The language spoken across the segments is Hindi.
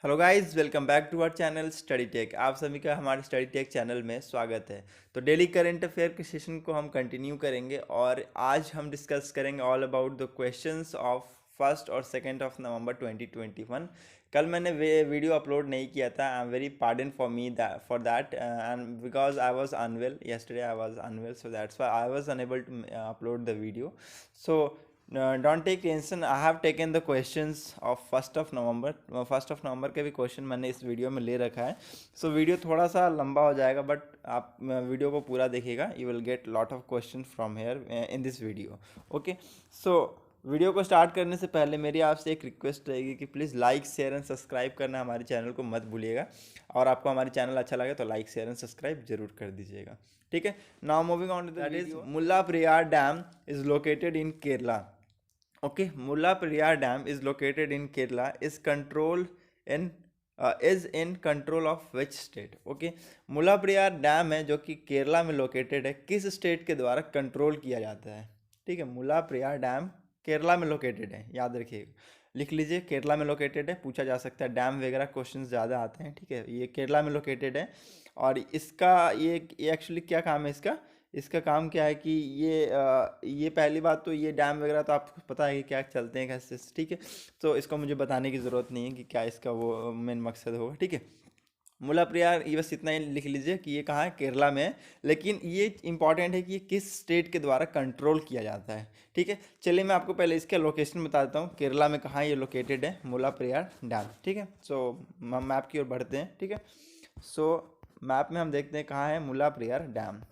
Hello guys, welcome back to our channel Study Tech. आप सभी का हमारे स्टडी टेक चैनल में स्वागत है। तो डेली करंट अफेयर के सेशन को हम कंटिन्यू करेंगे और आज हम डिस्कस करेंगे all about the questions of first और सेकेंड ऑफ नवंबर 2021। कल मैंने वीडियो अपलोड नहीं किया था। I am very pardon for me for that and because I was unwell yesterday, I was unwell, so that's why I was unable to upload the video. So don't take tension, I have taken the questions of first of November. First of November के भी क्वेश्चन मैंने इस वीडियो में ले रखा है। सो वीडियो थोड़ा सा लंबा हो जाएगा, बट आप वीडियो को पूरा देखिएगा, you will get lot of question from here in this video. Okay, so video को स्टार्ट करने से पहले मेरी आपसे एक रिक्वेस्ट रहेगी कि please like share and subscribe करना हमारे चैनल को मत भूलिएगा। और आपको हमारे चैनल अच्छा लगे तो लाइक शेयर एंड सब्सक्राइब जरूर कर दीजिएगा। ठीक है, now moving on to the video. Mullaperiyar dam is located in Kerala. Okay, Mullaperia Dam is located in Kerala. Is in control of which state? Okay, Mullaperiyar dam है जो कि केरला में लोकेटेड है, किस स्टेट के द्वारा कंट्रोल किया जाता है? ठीक है, मुल्लापेरियार डैम केरला में लोकेटेड है, याद रखिएगा, लिख लीजिए, केरला में लोकेटेड है। पूछा जा सकता है, डैम वगैरह क्वेश्चन ज़्यादा आते हैं। ठीक है, ये केरला में लोकेटेड है और इसका ये एक्चुअली क्या काम है इसका? इसका काम क्या है कि ये पहली बात तो ये डैम वगैरह तो आपको पता है कि क्या चलते हैं कैसे। ठीक है, तो इसको मुझे बताने की ज़रूरत नहीं है कि क्या इसका वो मेन मकसद होगा। ठीक है, मुल्लापेरियार, ये बस इतना ही लिख लीजिए कि ये कहाँ है, केरला में है। लेकिन ये इंपॉर्टेंट है कि ये किस स्टेट के द्वारा कंट्रोल किया जाता है। ठीक है, चलिए मैं आपको पहले इसका लोकेशन बता देता हूँ, केरला में कहाँ ये लोकेटेड है मुल्लापेरियार डैम। ठीक है, सो मैप की ओर बढ़ते हैं। ठीक है, सो मैप में हम देखते हैं कहाँ है मुल्लापेरियार डैम।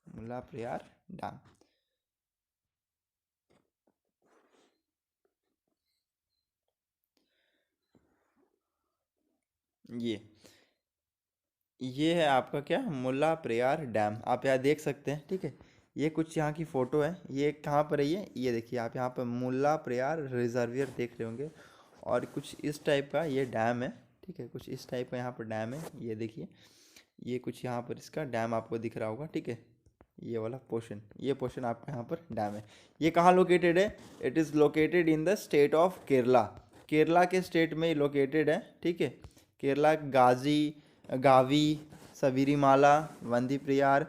मुल्लापेरियार डैम, ये है आपका क्या, मुल्लापेरियार डैम। आप यहाँ देख सकते हैं। ठीक है, ये कुछ यहाँ की फ़ोटो है। ये कहाँ पर है? ये देखिए, आप यहाँ पर मुल्लापेरियार रिजर्वियर देख रहे होंगे और कुछ इस टाइप का ये डैम है। ठीक है, कुछ इस टाइप का यहाँ पर डैम है। ये देखिए, ये कुछ यहाँ पर इसका डैम आपको दिख रहा होगा। ठीक है, ये वाला पोर्शन, ये पोर्शन आपका यहाँ पर डैम है। ये कहाँ लोकेटेड है? It is located in the state of Kerala. Kerala के स्टेट में लोकेटेड है। ठीक है, केरला गावी, सबरीमाला, वंदीप्रियार,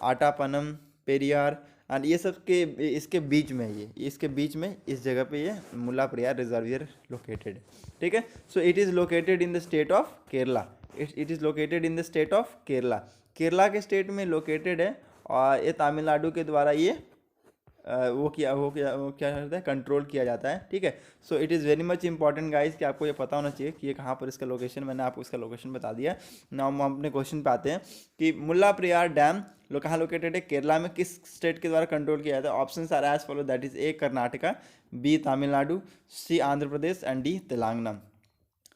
आटापनम, पेरियार एंड ये सब के इसके बीच में, ये इसके बीच में इस जगह पे ये मुल्लापेरियार रिजर्वियर लोकेटेड है। ठीक है, so it is located in the state of Kerala. It is located in the state of Kerala. Kerala के स्टेट में लोकेटेड है और ये तमिलनाडु के द्वारा ये वो क्या करता है, कंट्रोल किया जाता है। ठीक है, so it is very much important guys कि आपको ये पता होना चाहिए कि ये कहाँ पर इसका लोकेशन, मैंने आपको इसका लोकेशन बता दिया। नाउ हम अपने क्वेश्चन पे आते हैं कि मुल्लापेरियार डैम कहाँ लोकेटेड है, केरला में, किस स्टेट के द्वारा कंट्रोल किया जाता है? Option are as follow, that is A Karnataka, B Tamil Nadu, C Andhra Pradesh and D Telangana.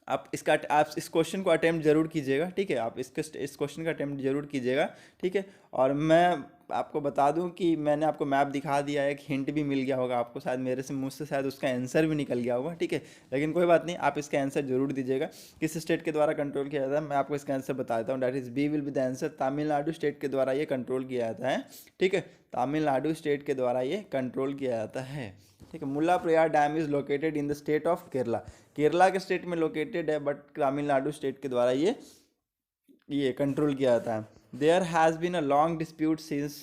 आप इस क्वेश्चन को अटेम्प्ट जरूर कीजिएगा। ठीक है, आप इस क्वेश्चन का अटेम्प्ट जरूर कीजिएगा। ठीक है, और मैं आपको बता दूं कि मैंने आपको मैप दिखा दिया है, एक हिंट भी मिल गया होगा आपको, शायद मेरे से मुझसे शायद उसका आंसर भी निकल गया होगा। ठीक है, लेकिन कोई बात नहीं, आप इसका आंसर जरूर दीजिएगा। किस स्टेट के द्वारा कंट्रोल किया जाता है, मैं आपको इसका आंसर बता देता हूँ, that is B will be the answer. Tamil Nadu state के द्वारा ये कंट्रोल किया जाता है। ठीक है, तमिलनाडु स्टेट के द्वारा ये कंट्रोल किया जाता है। ठीक है, Mullaperiyar dam is located in the state of Kerala. Kerala के स्टेट में लोकेटेड है, बट तमिलनाडु स्टेट के द्वारा ये कंट्रोल किया जाता है। There has been a long dispute since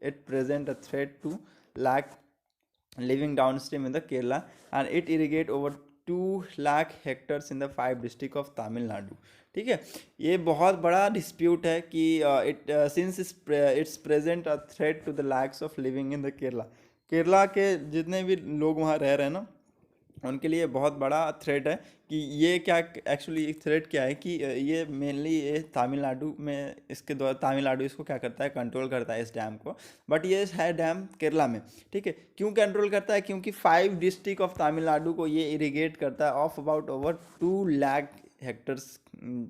it present a threat to lakh living downstream in the Kerala and it irrigate over 2 lakh hectares in the 5 district of Tamil Nadu. ठीक है, ये बहुत बड़ा डिस्प्यूट है कि it since it's present a threat to the lakhs of living in the Kerala. Kerala के जितने भी लोग वहाँ रह रहे हैं ना, उनके लिए बहुत बड़ा थ्रेट है कि ये क्या एक्चुअली थ्रेट क्या है कि ये मेनली ये तमिलनाडु में, इसके द्वारा तमिलनाडु इसको क्या करता है, कंट्रोल करता है इस डैम को, बट ये है डैम केरला में। ठीक है, क्यों कंट्रोल करता है? क्योंकि 5 डिस्ट्रिक्ट ऑफ तमिलनाडु को ये इरिगेट करता है, of about over 2 lakh hectares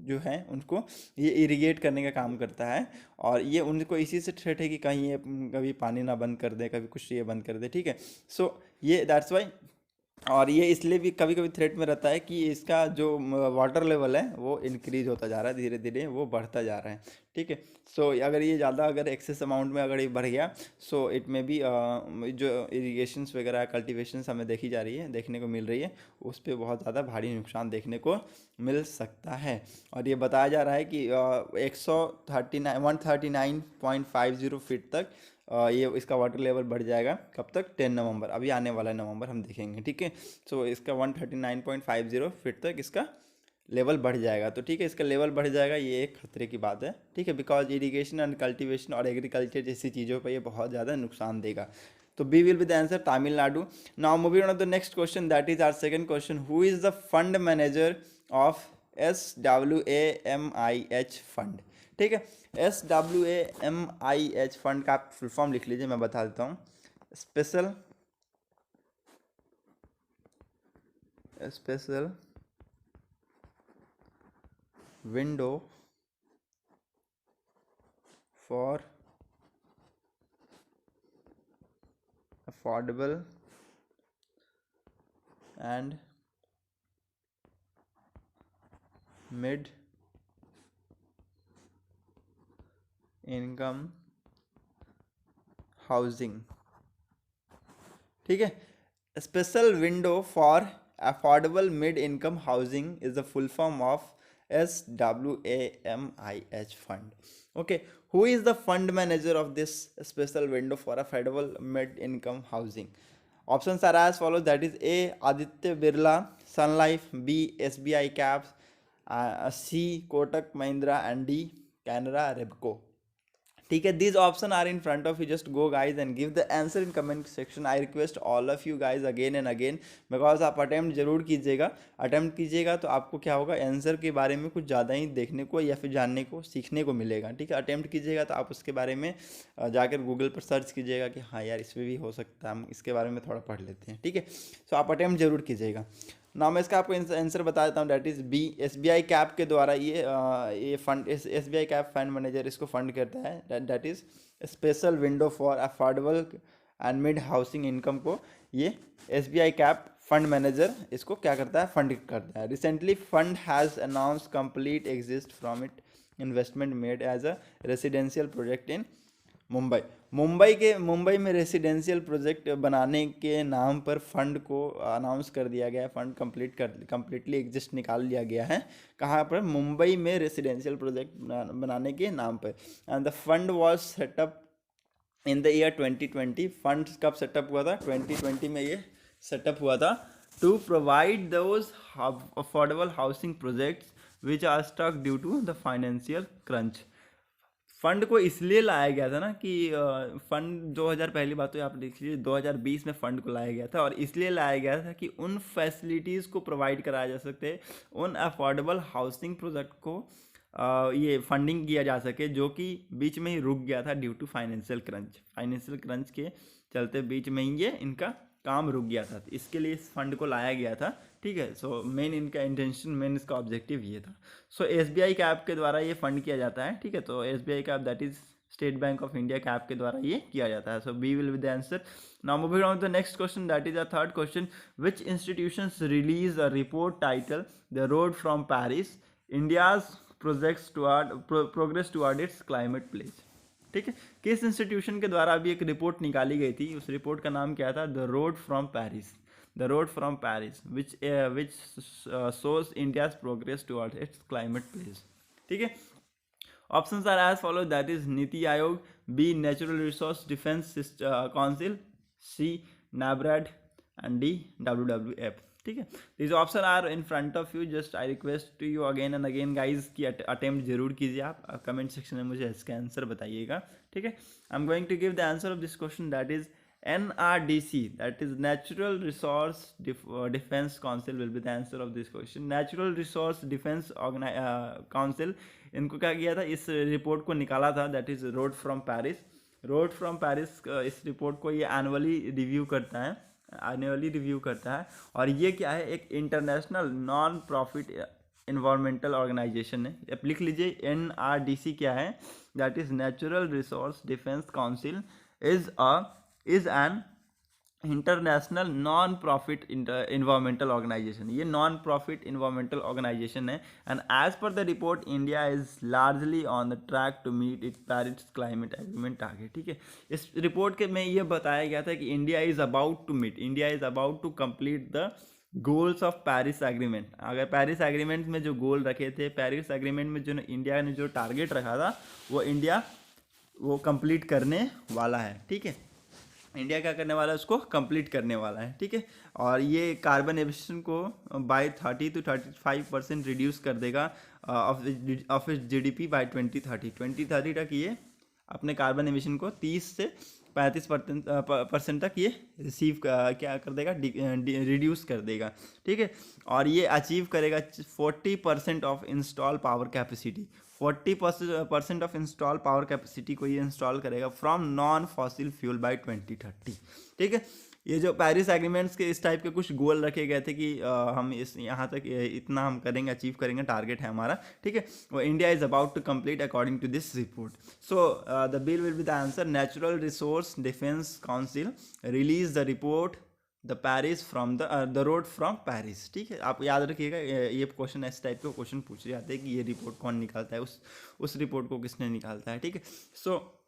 जो हैं उनको ये इरिगेट करने का काम करता है। और ये उनको इसी से थ्रेट है कि कहीं ये कभी पानी ना बंद कर दे, कभी कुछ ये बंद कर दे। ठीक है, सो ये दैट्स वाई और ये इसलिए भी कभी कभी थ्रेट में रहता है कि इसका जो वाटर लेवल है वो इंक्रीज होता जा रहा है, धीरे धीरे वो बढ़ता जा रहा है। ठीक है। सो अगर ये ज़्यादा अगर एक्सेस अमाउंट में अगर ये बढ़ गया, सो इट में भी जो इरीगेशंस वगैरह कल्टीवेशंस हमें देखी जा रही है, देखने को मिल रही है, उस पर बहुत ज़्यादा भारी नुकसान देखने को मिल सकता है। और ये बताया जा रहा है कि 139.50 फीट तक ये इसका वाटर लेवल बढ़ जाएगा। कब तक? 10 नवंबर, अभी आने वाला है नवंबर, हम देखेंगे। ठीक है। सो इसका 139.50 फीट तक इसका लेवल बढ़ जाएगा। तो ठीक है, इसका लेवल बढ़ जाएगा, ये एक खतरे की बात है। ठीक है, बिकॉज इरीगेशन एंड कल्टीवेशन और एग्रीकल्चर जैसी चीज़ों पर ये बहुत ज़्यादा नुकसान देगा। तो B will be the answer, Tamil Nadu. Now moving on the next question, that is our second question. Who is the fund manager of SWAMIH fund? ठीक है, SWAMIH फंड का आप फुल फॉर्म लिख लीजिए, मैं बता देता हूँ। Special window for affordable and mid income housing. ठीक है, special window for affordable mid income housing is the full form of SWAMIH fund. Okay, who is the fund manager of this special window for affordable mid income housing? Options are as follows, that is A. Aditya Birla Sun Life, B. SBI Caps, C. Kotak Mahindra, and D. Canara Repco. ठीक है, these option are in front of you, just go guys and give the answer in comment section. I request all of you guys again and again, because आप अटैम्प्ट जरूर कीजिएगा। अटैम्प्ट कीजिएगा तो आपको क्या होगा, आंसर के बारे में कुछ ज़्यादा ही देखने को या फिर जानने को, सीखने को मिलेगा। ठीक है, अटैम्प्ट कीजिएगा तो आप उसके बारे में जाकर गूगल पर सर्च कीजिएगा कि हाँ यार इसमें भी हो सकता है, हम इसके बारे में थोड़ा पढ़ लेते हैं। ठीक है, सो आप अटैम्प्ट जरूर कीजिएगा। ना मैं इसका आपको आंसर बता देता हूँ, that is B. SBI cap के द्वारा ये fund, SBI cap fund manager इसको फंड करता है। That is special window for affordable and mid housing income को ये SBI कैप फंड मैनेजर इसको क्या करता है, फंड करता है। Recently fund has announce complete exist from it investment made as a residential project in Mumbai में रेसिडेंशियल प्रोजेक्ट बनाने के नाम पर फंड को अनाउंस कर दिया गया है। फंड कंप्लीटली एग्जिस्ट निकाल लिया गया है। कहाँ पर? मुंबई में रेसिडेंशियल प्रोजेक्ट बनाने के नाम पर। And the fund was set up in the year 2020। Fund कब सेटअप हुआ था? 2020 में ये सेटअप हुआ था, to provide those affordable housing projects which are stuck due to the financial crunch. Fund को इसलिए लाया गया था ना कि फंड 2000, पहली बात तो आप देख लीजिए 2020 में फंड को लाया गया था, और इसलिए लाया गया था कि उन फैसिलिटीज़ को प्रोवाइड कराया जा सकते, उन अफोर्डेबल हाउसिंग प्रोजेक्ट को ये फंडिंग किया जा सके, जो कि बीच में ही रुक गया था ड्यू टू फाइनेंशियल क्रंच के चलते बीच में ही ये इनका काम रुक गया था। इसके लिए इस फंड को लाया गया था। ठीक है, सो मेन इनका इंटेंशन, मेन इसका ऑब्जेक्टिव ये था। सो SBI कैप के द्वारा ये फंड किया जाता है। ठीक है, तो SBI cap that is State Bank of India cap के द्वारा ये किया जाता है। So B will be the answer. Now moving on to the next question, that is a third question. Which institutions release a report title the road from Paris India's progress toward its climate pledge? ठीक है, किस इंस्टीट्यूशन के द्वारा अभी एक रिपोर्ट निकाली गई थी, उस रिपोर्ट का नाम क्या था? The road from Paris. The road from Paris which shows India's progress towards its climate pledge. ठीक है, options are as follow, that is NITI Aayog, B natural resource defence council, C NABARD, and D WWF। ठीक है, this option are in front of you, just I request to you again and again guys की अटेम्प्ट जरूर कीजिए। आप कमेंट सेक्शन में मुझे इसका आंसर बताइएगा। ठीक है, I am going to give the answer of this question, that is NRDC, that is Natural Resource Defense Council will be the answer of this question. Natural Resource Defense Council, इनको क्या किया था, इस रिपोर्ट को निकाला था, that is road from Paris. इस रिपोर्ट को ये एनुअली रिव्यू करता है, और ये क्या है, एक international non profit environmental organisation है। अब लिख लीजिए NRDC क्या है, that is natural resource defence council is an international non profit environmental organisation, ये नॉन प्रॉफिट इन्वायरमेंटल ऑर्गेनाइजेशन है। And as per the report India is largely on the track to meet it Paris climate agreement target. ठीक है, इस रिपोर्ट के में ये बताया गया था कि India is about to meet, India is about to complete the goals of Paris agreement. अगर पेरिस एग्रीमेंट में जो गोल रखे थे, पेरिस एग्रीमेंट में जो इंडिया ने जो टारगेट रखा था, वो इंडिया वो कंप्लीट करने वाला है। ठीक है, इंडिया क्या करने वाला है, उसको कंप्लीट करने वाला है। ठीक है, और ये कार्बन एमिशन को बाय 30 to 35% रिड्यूस कर देगा ऑफ इट्स जीडीपी बाय 2030 तक ये अपने कार्बन एमिशन को 30 से 35% तक ये रिसीव क्या कर देगा, रिड्यूस कर देगा। ठीक है, और ये अचीव करेगा 40% of install power capacity, 40% of install power capacity को ये इंस्टॉल करेगा from non fossil fuel by 2030। ठीक है, ये जो पेरिस एग्रीमेंट्स के इस टाइप के कुछ गोल रखे गए थे कि हम इस यहाँ तक इतना हम करेंगे, अचीव करेंगे, टारगेट है हमारा। ठीक है, वो India is about to complete according to this report. So the bill will be the answer. Natural resource defence council release the report the Paris from the road from Paris. ठीक है, आप याद रखिएगा, ये क्वेश्चन इस टाइप के क्वेश्चन पूछे जाते हैं कि ये रिपोर्ट कौन निकालता है, उस रिपोर्ट को किसने निकालता है। ठीक है, सो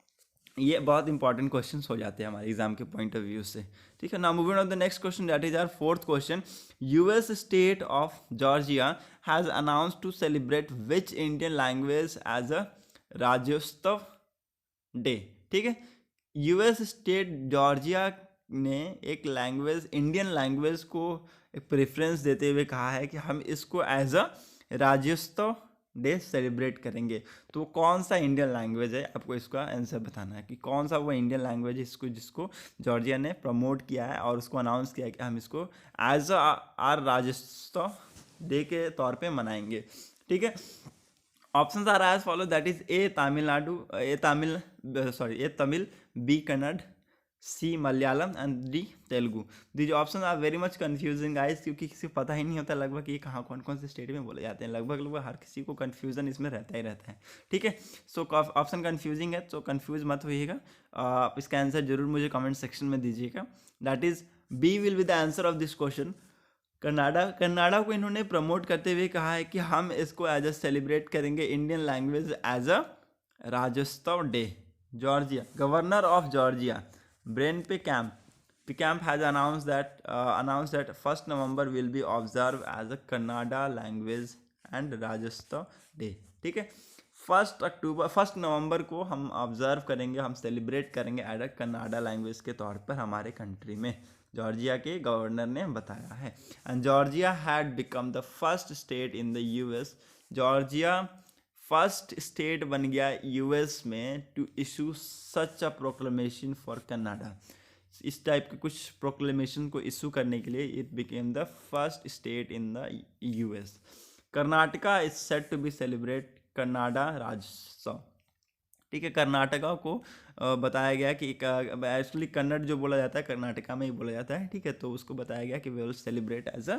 ये बहुत इंपॉर्टेंट क्वेश्चन हो जाते हैं हमारे एग्जाम के पॉइंट ऑफ व्यू से। ठीक है, now moving on the next question, that is our fourth question. US state of Georgia has announced to celebrate which Indian language as a Rajyotsava day. ठीक है, यूएस स्टेट जॉर्जिया ने एक लैंग्वेज, इंडियन लैंग्वेज को एक प्रेफरेंस देते हुए कहा है कि हम इसको as a Rajyotsava day celebrate करेंगे। तो कौन सा इंडियन लैंग्वेज है, आपको इसका आंसर बताना है कि कौन सा वो इंडियन लैंग्वेज है जिसको जॉर्जिया ने प्रमोट किया है और उसको अनाउंस किया है कि हम इसको एज आर राज्योत्सव डे के तौर पे मनाएंगे। ठीक है, options are as follow, that is A Tamil, B Kannada, C Malayalam and D Telugu. These option are very much confusing guys, क्योंकि किसी को पता ही नहीं होता लगभग ये कहाँ कौन कौन से स्टेट में बोले जाते हैं। लगभग हर किसी को कन्फ्यूजन इसमें रहता ही रहता है। ठीक है, सो ऑप्शन कन्फ्यूजिंग है, तो कन्फ्यूज मत होइएगा। आप इसका आंसर जरूर मुझे कमेंट सेक्शन में दीजिएगा। That is B will be the answer of this question. Kannada को इन्होंने प्रमोट करते हुए कहा है कि हम इसको एज अ सेलिब्रेट करेंगे Indian language as a Rajyotsava day. Georgia, governor of Georgia Brian P Kemp has announced that 1st November will be observed as a Kannada language and Rajyotsav day. ठीक है, 1 नवंबर को हम ऑब्जर्व करेंगे, हम सेलिब्रेट करेंगे एज अ कन्नाडा लैंग्वेज के तौर पर हमारे कंट्री में, जॉर्जिया के गवर्नर ने बताया है। And Georgia had become the first state in the US, Georgia first state बन गया यूएस में to issue such a proclamation for Kannada. इस टाइप के कुछ प्रोक्लेमेशन को इशू करने के लिए it became the first state in the US. Karnataka is set to be celebrate Kannada Rajyotsava. ठीक है, कर्नाटका को बताया गया कि एक्चुअली कन्नड़ जो बोला जाता है कर्नाटका में ही बोला जाता है। ठीक है, तो उसको बताया गया कि we will celebrate as a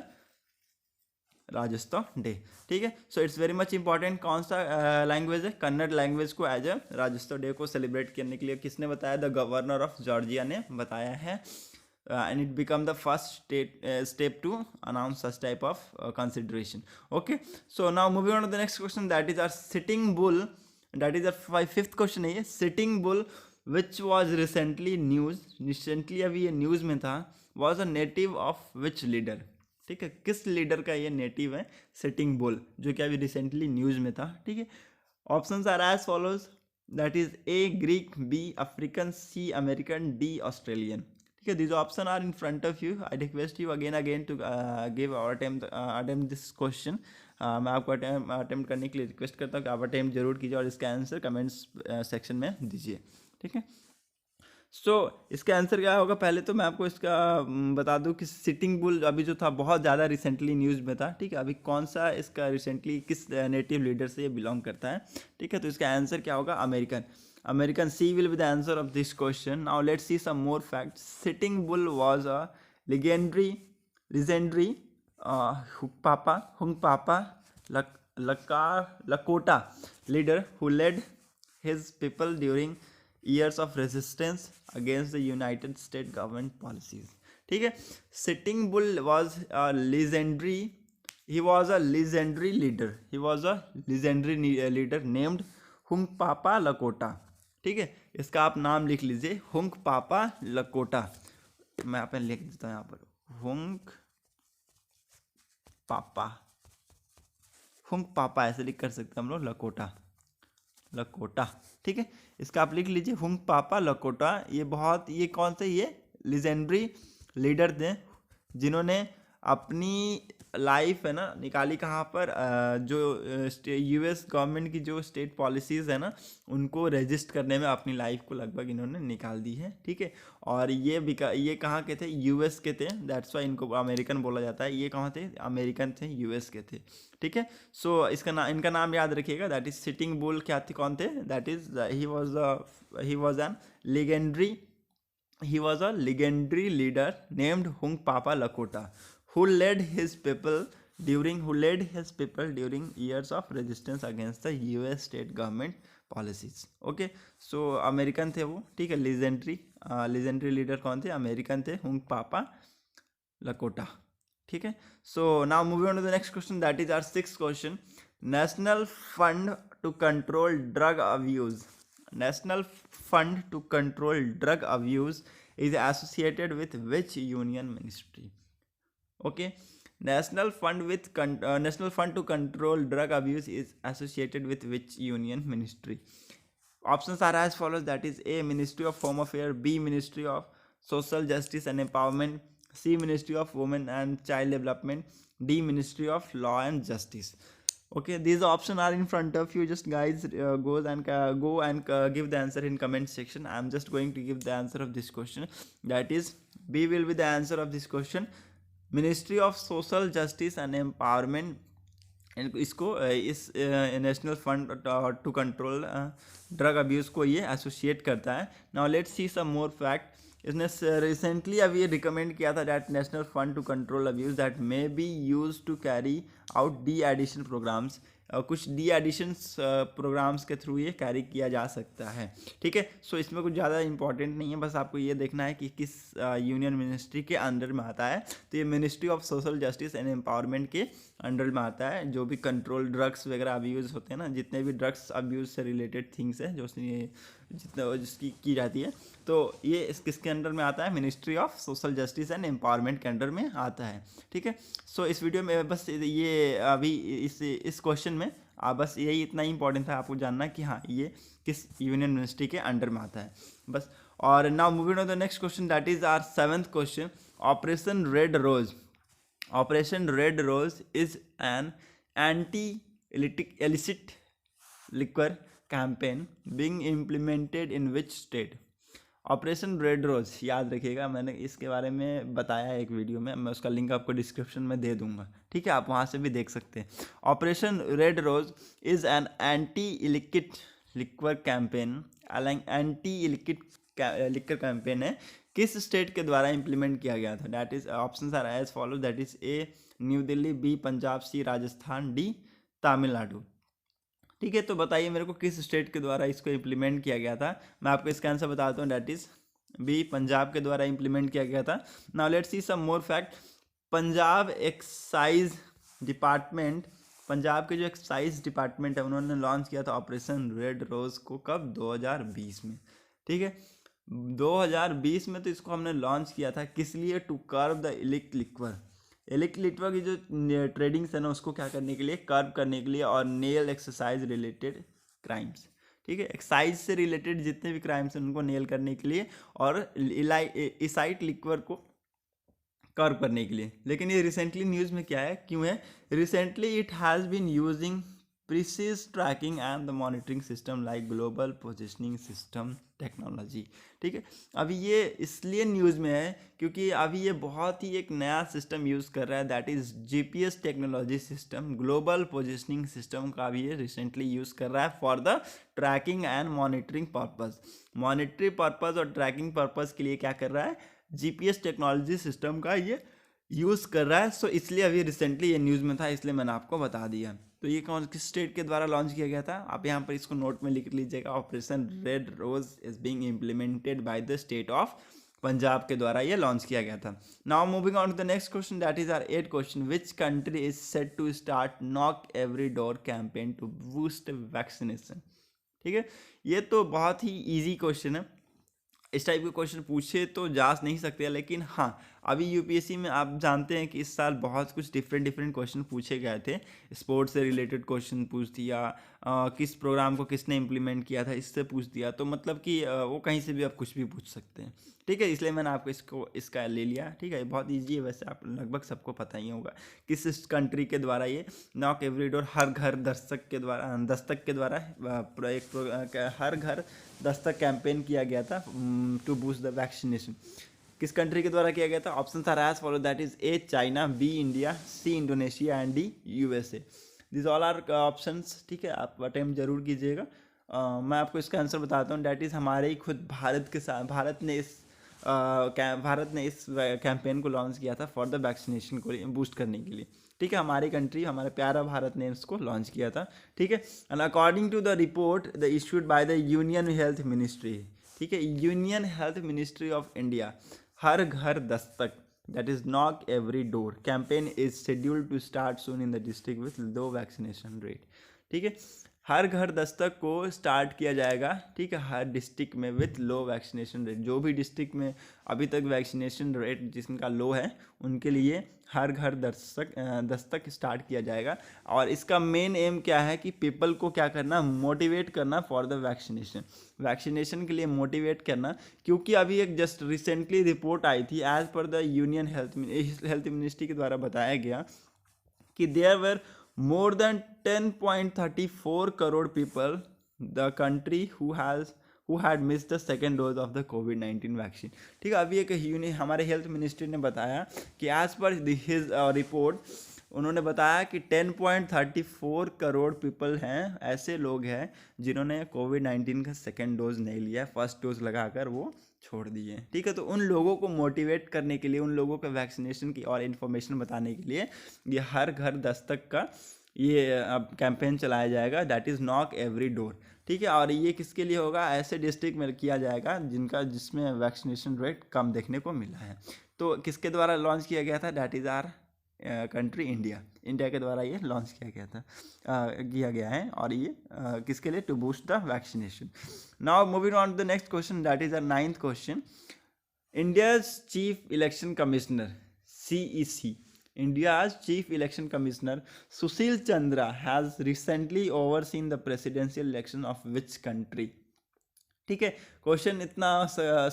Rajyotsava day. ठीक है, so it's very much important. कौन सा लैंग्वेज है, कन्नड़ लैंग्वेज को एज अ राज्योत्सव डे को सेलिब्रेट करने के लिए किसने बताया, द गवर्नर ऑफ जॉर्जिया ने बताया है। And it become the first step to announce such type of consideration. Okay, so now moving on to the next question, that is our sitting bull, that is our fifth question है ये। Sitting bull which was recently अभी ये न्यूज़ में था, was a native of which leader. ठीक है, किस लीडर का ये नेटिव है सिटिंग बुल, जो कि अभी रिसेंटली न्यूज़ में था। ठीक है, options are as follows, that is A Greek, B African, C American, D Australian. ठीक है, this option are in front of you. I request you again to give और अटेम्प्ट दिस क्वेश्चन। मैं आपको अटेम्प्ट करने के लिए रिक्वेस्ट करता हूँ कि आप अटेम्प्ट जरूर कीजिए और इसका आंसर कमेंट्स सेक्शन में दीजिए। ठीक है, सो इसका आंसर क्या होगा, पहले तो मैं आपको इसका बता दूं कि सिटिंग बुल अभी जो था बहुत ज़्यादा रिसेंटली न्यूज़ में था। ठीक है, अभी कौन सा इसका रिसेंटली किस नेटिव लीडर से ये बिलोंग करता है। ठीक है, तो इसका आंसर क्या होगा, American. C will be the answer of this question. Now let's see some more facts. Sitting Bull was a legendary Hunkpapa Lakota leader who led his people during years of resistance against the United States government policies. ठीक है। Sitting Bull was a legendary, he was a legendary leader, he was a legendary leader named Hunkpapa Lakota. ठीक है, इसका आप नाम लिख लीजिए, हुंगपापा लकोटा। मैं यहाँ पे लिख देता हूँ, यहाँ पर हुंगपापा, हुंगपापा ऐसे लिख कर सकते हैं हम लोग, लकोटा, लकोटा। ठीक है, इसका आप लिख लीजिए हुंगपापा लकोटा। ये बहुत, ये कौन से, ये लीजेंडरी लीडर थे जिन्होंने अपनी लाइफ है ना निकाली कहाँ पर, जो यूएस गवर्नमेंट की जो स्टेट पॉलिसीज़ है ना उनको रजिस्ट करने में अपनी लाइफ को लगभग इन्होंने निकाल दी है। ठीक है, और ये कहाँ के थे, यूएस के थे, दैट्स वाई इनको अमेरिकन बोला जाता है। ये कहाँ थे, अमेरिकन थे, यूएस के थे। ठीक है, सो इनका नाम याद रखिएगा, दैट इज सिटिंग बुल। क्या थे, कौन थे, that is he was an legendary, he was a legendary leader named Huangpapa Lakota who led his people during years of resistance against the US state government policies. Okay, so American थे वो। ठीक है, legendary leader कौन थे, अमेरिकन थे, Huangpapa Lakota। ठीक है, so now moving on to the next question, that is our sixth question. National fund to control drug abuse, National Fund to Control Drug Abuse is associated with which union ministry? Okay, National Fund to Control Drug Abuse is associated with which union ministry? Options are as follows, that is A, Ministry of Home Affairs, B, Ministry of Social Justice and Empowerment, C, Ministry of Women and Child Development, D, Ministry of Law and Justice. Okay, these options are in front of you, just guys go and give the answer in comment section. I am just going to give the answer of this question, that is B will be the answer of this question, Ministry of Social Justice and Empowerment। इसको इस national fund to control drug abuse को ये एसोसिएट करता है। Now let's see some more fact. इसने रिसेंटली अभी ये रिकमेंड किया था that national fund to control abuse that may be use to carry out de addiction programs, कुछ डी एडिशंस प्रोग्राम्स के थ्रू ये कैरी किया जा सकता है। ठीक है, सो इसमें कुछ ज़्यादा इंपॉर्टेंट नहीं है, बस आपको ये देखना है कि किस यूनियन मिनिस्ट्री के अंडर में आता है। तो ये ministry of social justice and empowerment के अंडर में आता है। जो भी कंट्रोल ड्रग्स वगैरह अब्यूज़ होते हैं ना, जितने भी ड्रग्स अब्यूज़ से रिलेटेड थिंग्स है जो जिसकी की जाती है, तो ये किसके अंडर में आता है, ministry of social justice and empowerment के अंडर में आता है। ठीक है, सो इस वीडियो में बस ये अभी इस क्वेश्चन में बस यही इतना ही इंपॉर्टेंट था आपको जानना कि हाँ ये किस यूनियन मिनिस्ट्री के अंडर में आता है बस। और now moving on the next question, that is our seventh question. Operation red rose, operation red rose is an anti illicit liquor campaign being implemented in which state? Operation red rose, याद रखिएगा मैंने इसके बारे में बताया एक वीडियो में, मैं उसका लिंक आपको डिस्क्रिप्शन में दे दूंगा। ठीक है, आप वहाँ से भी देख सकते हैं। Operation red rose is an anti illicit liquor campaign, anti illicit liquor campaign है, किस स्टेट के द्वारा इंप्लीमेंट किया गया था? That is options are as follow, that is A New Delhi, B Punjab, C Rajasthan, D Tamil Nadu. ठीक है, तो बताइए मेरे को किस स्टेट के द्वारा इसको इम्प्लीमेंट किया गया था। मैं आपको इसका आंसर बताता हूँ, दैट इज बी पंजाब के द्वारा इम्प्लीमेंट किया गया था। Now let's see some more fact. Punjab excise department, Punjab के जो एक्साइज डिपार्टमेंट है उन्होंने लॉन्च किया था ऑपरेशन रेड रोज को, कब? 2020 में। ठीक है, 2020 में तो इसको हमने लॉन्च किया था, किस लिए? टू कर्ब द इलिक लिक्वर, इलिक लिक्वर की जो ट्रेडिंग्स है ना उसको क्या करने के लिए? कर्ब करने के लिए, और नेल एक्सरसाइज रिलेटेड क्राइम्स। ठीक है, एक्साइज से रिलेटेड जितने भी क्राइम्स हैं उनको नेल करने के लिए, और इसाइट लिक्वर को कर्व करने के लिए। लेकिन ये रिसेंटली न्यूज़ में क्या है, क्यों है? Recently it has been using precise tracking and the monitoring system like global positioning system technology. ठीक है, अभी ये इसलिए न्यूज़ में है क्योंकि अभी ये बहुत ही एक नया सिस्टम यूज़ कर रहा है, that is GPS technology system, global positioning system का भी ये रिसेंटली यूज़ कर रहा है for the tracking and monitoring purpose. Monitory purpose और ट्रैकिंग पर्पज़ के लिए क्या कर रहा है? जीपीएस टेक्नोलॉजी सिस्टम का ये यूज़ कर रहा है। सो इसलिए अभी रिसेंटली ये न्यूज़ में था, इसलिए मैंने आपको बता दिया। तो ये कौन किस स्टेट के द्वारा लॉन्च किया गया था? आप यहाँ पर इसको नोट में लिख लीजिएगा, operation red rose is being implemented by the state of Punjab के द्वारा ये लॉन्च किया गया था। Now moving on to the next question, that is our 8 question, which country is set to start knock every door campaign to boost vaccination. ठीक है, ये तो बहुत ही इजी क्वेश्चन है, इस टाइप के क्वेश्चन पूछे तो जा नहीं सकते, लेकिन हाँ अभी यूपीएससी में आप जानते हैं कि इस साल बहुत कुछ डिफरेंट क्वेश्चन पूछे गए थे। स्पोर्ट्स से रिलेटेड क्वेश्चन पूछ दिया, किस प्रोग्राम को किसने इम्प्लीमेंट किया था इससे पूछ दिया, तो मतलब कि वो कहीं से भी आप कुछ भी पूछ सकते हैं। ठीक है, इसलिए मैंने आपको इसका ले लिया। ठीक है, बहुत ईजी है, वैसे आप लगभग सबको पता ही होगा किस कंट्री के द्वारा ये नॉक एवरी डोर, हर घर दस्तक के द्वारा हर घर दस्तक कैंपेन किया गया था टू बूस्ट द वैक्सीनेशन। किस कंट्री के द्वारा किया गया था? Option are as follow, that is A China, B India, C Indonesia and D USA. This all are options. ठीक है, आप अटेम्प्ट जरूर कीजिएगा। मैं आपको इसका आंसर बताता हूँ, डैट इज़ हमारे ही खुद भारत के साथ भारत ने इस कैंपेन को लॉन्च किया था फॉर द वैक्सीनेशन को बूस्ट करने के लिए। ठीक है, हमारी कंट्री, हमारे प्यारा भारत ने इसको लॉन्च किया था। ठीक है, and according to the report the issued by the union health ministry, ठीक है, union health ministry of India, Har Ghar Dastak, that is knock every door campaign is scheduled to start soon in the district with low vaccination rate। ठीक है, हर घर दस्तक को स्टार्ट किया जाएगा। ठीक है, हर डिस्ट्रिक्ट में विथ लो वैक्सीनेशन रेट, जो भी डिस्ट्रिक्ट में अभी तक वैक्सीनेशन रेट जिसका लो है उनके लिए हर घर दस्तक स्टार्ट किया जाएगा। और इसका मेन एम क्या है कि पीपल को क्या करना, मोटिवेट करना फॉर द वैक्सीनेशन के लिए मोटिवेट करना। क्योंकि अभी एक जस्ट रिसेंटली रिपोर्ट आई थी as per the union health ministry के द्वारा बताया गया कि there were more than 10.34 crore people the country who had missed the second dose of the COVID-19 vaccine। ठीक है, अभी एक हमारे हेल्थ मिनिस्ट्री ने बताया कि एज पर हिज रिपोर्ट उन्होंने बताया कि 10.34 करोड़ पीपल हैं, ऐसे लोग हैं जिन्होंने कोविड-19 का सेकेंड डोज नहीं लिया है, फर्स्ट डोज लगाकर वो छोड़ दिए। ठीक है, तो उन लोगों को मोटिवेट करने के लिए, उन लोगों को वैक्सीनेशन की और इन्फॉर्मेशन बताने के लिए ये हर घर दस्तक का ये अब कैंपेन चलाया जाएगा, that is knock every door. ठीक है, और ये किसके लिए होगा? ऐसे डिस्ट्रिक्ट में किया जाएगा जिसमें वैक्सीनेशन रेट कम देखने को मिला है। तो किसके द्वारा लॉन्च किया गया था? That is our country India के द्वारा ये लॉन्च किया गया है। और ये किसके लिए? To boost the vaccination. Now moving on to the next question, that is our 9th question. India's chief election commissioner CEC, India's chief election commissioner Sushil Chandra has recently overseen the presidential election of which country? ठीक है, क्वेश्चन इतना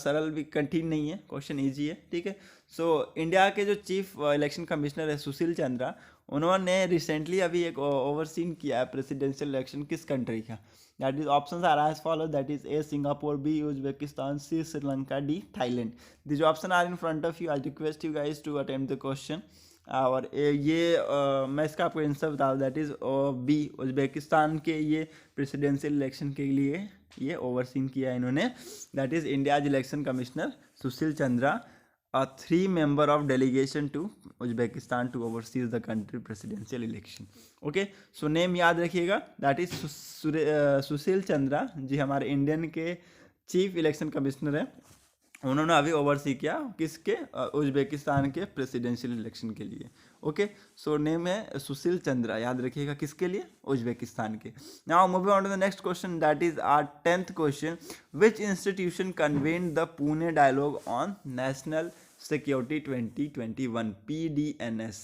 सरल भी कठिन नहीं है, क्वेश्चन इजी है। ठीक है, सो इंडिया के जो चीफ इलेक्शन कमिश्नर है सुशील चंद्रा, उन्होंने रिसेंटली अभी एक ओवरसीन किया है प्रेसिडेंशियल इलेक्शन किस कंट्री का? That is options are as follow, that is A Singapore, B Uzbekistan, C Sri Lanka, D Thailand. This option are in front of you, I request you guys to attempt the question. और ये मैं इसका आपको आंसर बता दूँ, दैट इज़ बी उज्बेकिस्तान के ये प्रेसिडेंशियल इलेक्शन के लिए ये ओवरसीन किया है इन्होंने। That is India's election commissioner Sushil Chandra, 3 member of delegation to Uzbekistan to oversees the country presidential election. Okay, so name याद रखिएगा, दैट इज सुशील चंद्रा जी, हमारे इंडियन के चीफ इलेक्शन कमिश्नर है। उन्होंने अभी ओवरसी किया किसके? उज्बेकिस्तान के प्रेसिडेंशियल इलेक्शन के लिए। ओके, सो नेम है सुशील चंद्रा, याद रखिएगा किसके लिए? उज्बेकिस्तान के। Now moving on to the next question, that is our 10th question. Which institution convened the Pune dialogue on national security 2021, PDNS,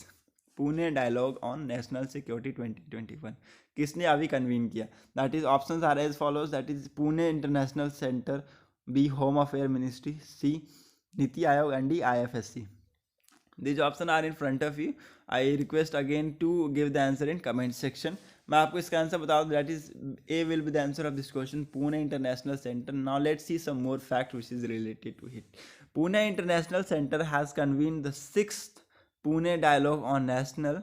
Pune dialogue on national security 2021 किसने अभी कन्वीन किया? That is options are as follows, that is Pune international centre, B home affair ministry, C NITI Aayog and D IFSC। These options are in front of you. I request again to give the answer in comment section. मैं आपको इसका आंसर बता दूँ, that is A will be the answer of this question, Pune International Center. Now let's see some more fact which is related to it. Pune International Center has convened the 6th Pune Dialogue on National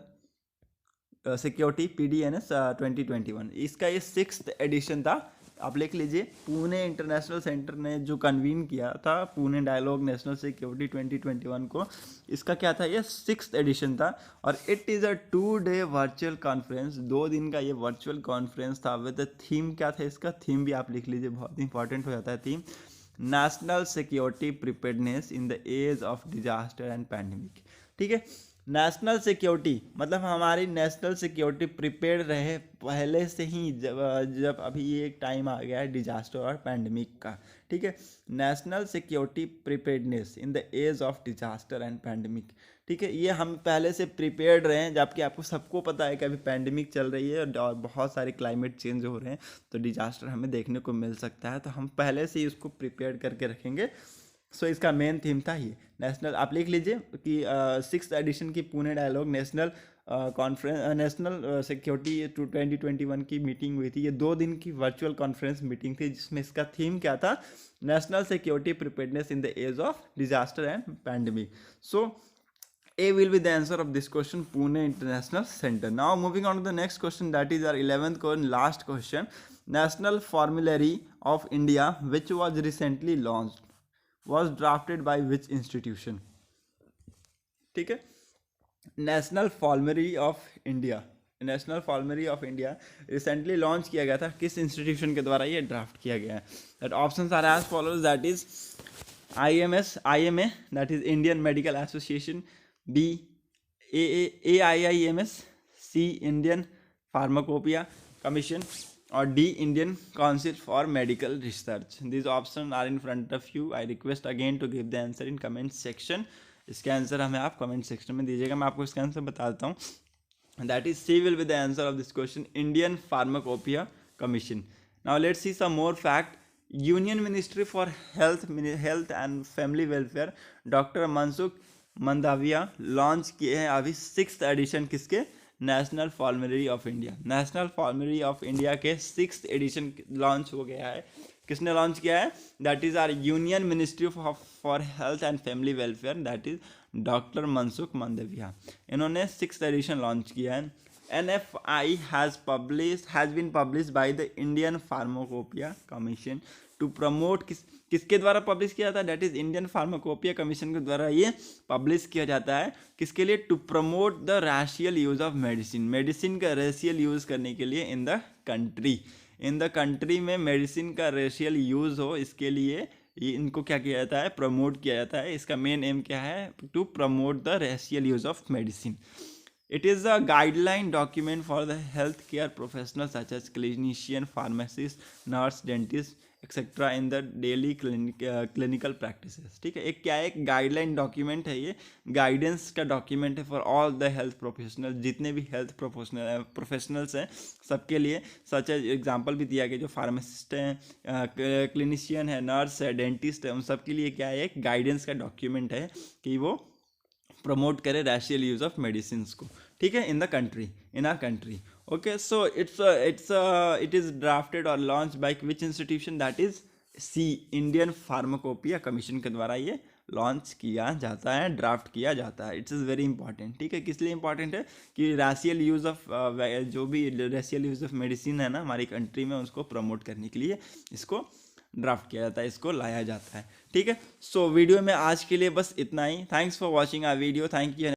Security PDNS 2021। इसका ये 6th एडिशन था, आप लिख लीजिए। पुणे इंटरनेशनल सेंटर ने जो कन्वीन किया था पुणे डायलॉग नेशनल सिक्योरिटी 2021 को, इसका क्या था? ये 6th एडिशन था। और it is a 2-day virtual conference, 2 दिन का ये वर्चुअल कॉन्फ्रेंस था। विद द थीम क्या था इसका? थीम भी आप लिख लीजिए, बहुत इंपॉर्टेंट हो जाता है theme. National security preparedness in the age of disaster and pandemic. ठीक है, नेशनल सिक्योरिटी मतलब हमारी नेशनल सिक्योरिटी प्रिपेयर रहे पहले से ही, जब अभी ये एक टाइम आ गया है डिजास्टर और पैंडेमिक का। ठीक है, national security preparedness in the age of disaster and pandemic. ठीक है, ये हम पहले से प्रिपेयर्ड रहे हैं, जबकि आपको सबको पता है कि अभी पैंडेमिक चल रही है और बहुत सारे क्लाइमेट चेंज हो रहे हैं, तो डिजास्टर हमें देखने को मिल सकता है, तो हम पहले से ही उसको प्रिपेयर करके रखेंगे। सो इसका मेन थीम था ये नेशनल। आप लिख लीजिए कि 6th एडिशन की Pune dialogue national conference national security 2021 की मीटिंग हुई थी। ये 2 दिन की वर्चुअल कॉन्फ्रेंस मीटिंग थी, जिसमें इसका थीम क्या था, national security preparedness in the age of disaster and pandemic. So A will be the answer of this question, Pune International Center. Now moving on to the next question, that is our 11th and last question. National Formulary of India, which was recently launched, was drafted by which institution? ठीक है, national formulary of India, national formulary of India recently launch किया गया था, किस इंस्टीट्यूशन के द्वारा ये ड्राफ्ट किया गया है? That options are as follows, that is IMA, that is Indian medical association, B AIIMS, C Indian pharmacopoeia commission, और D Indian council for medical research. This option are in front of you. I request again to give the answer in comment section. इसका आंसर हमें आप कमेंट सेक्शन में दीजिएगा, मैं आपको इसका आंसर बता देता हूँ। That is C will be the answer of this question, Indian pharmacopoeia commission. Now let's see some more fact. Union ministry for health and family welfare doctor Mansukh Mandaviya launch किए हैं अभी 6th एडिशन किसके, national formulary of India. National formulary of India के 6th एडिशन लॉन्च हो गया है। किसने लॉन्च किया है? That is are union ministry for health and family welfare, that is doctor Mansukh Mandaviya. इन्होंने 6th एडिशन लॉन्च किया है। NFI has been published by the Indian Pharmacopoeia Commission to promote, किसके द्वारा पब्लिश किया था? That is Indian pharmacopoeia commission के द्वारा ये पब्लिश किया जाता है। किसके लिए? To promote the rational use of medicine, medicine का रेशियल यूज करने के लिए इन द कंट्री में मेडिसिन का रेशियल यूज हो, इसके लिए इनको क्या किया जाता है? प्रमोट किया जाता है। इसका मेन एम क्या है? To promote the rational use of medicine. It is a guideline document for the healthcare professionals such as clinician, pharmacist, nurse, dentist, etc. in the daily clinical practices। ठीक है, एक क्या है? एक गाइडलाइन डॉक्यूमेंट है, ये गाइडेंस का डॉक्यूमेंट है for all the health professional, जितने भी हेल्थ प्रोफेशनल्स हैं सबके लिए। सच एग्जांपल भी दिया गया, जो फार्मासिस्ट हैं, क्लिनिशियन है, नर्स है, डेंटिस्ट है, उन सब के लिए क्या है? एक गाइडेंस का डॉक्यूमेंट है कि वो प्रमोट करे रेशियल यूज ऑफ मेडिसिन को। ठीक है, in our country. Okay, so it is drafted और launch by which institution? That is C Indian pharmacopoeia commission के द्वारा ये लॉन्च किया जाता है, ड्राफ्ट किया जाता है। It's is very important. ठीक है, किस लिए इंपॉर्टेंट है? कि रेशियल यूज ऑफ जो भी रेशियल यूज ऑफ मेडिसिन है ना हमारी कंट्री में, उसको प्रमोट करने के लिए इसको ड्राफ्ट किया जाता है, इसको लाया जाता है। ठीक है, सो वीडियो में आज के लिए बस इतना ही। Thanks for watching our video. Thank you.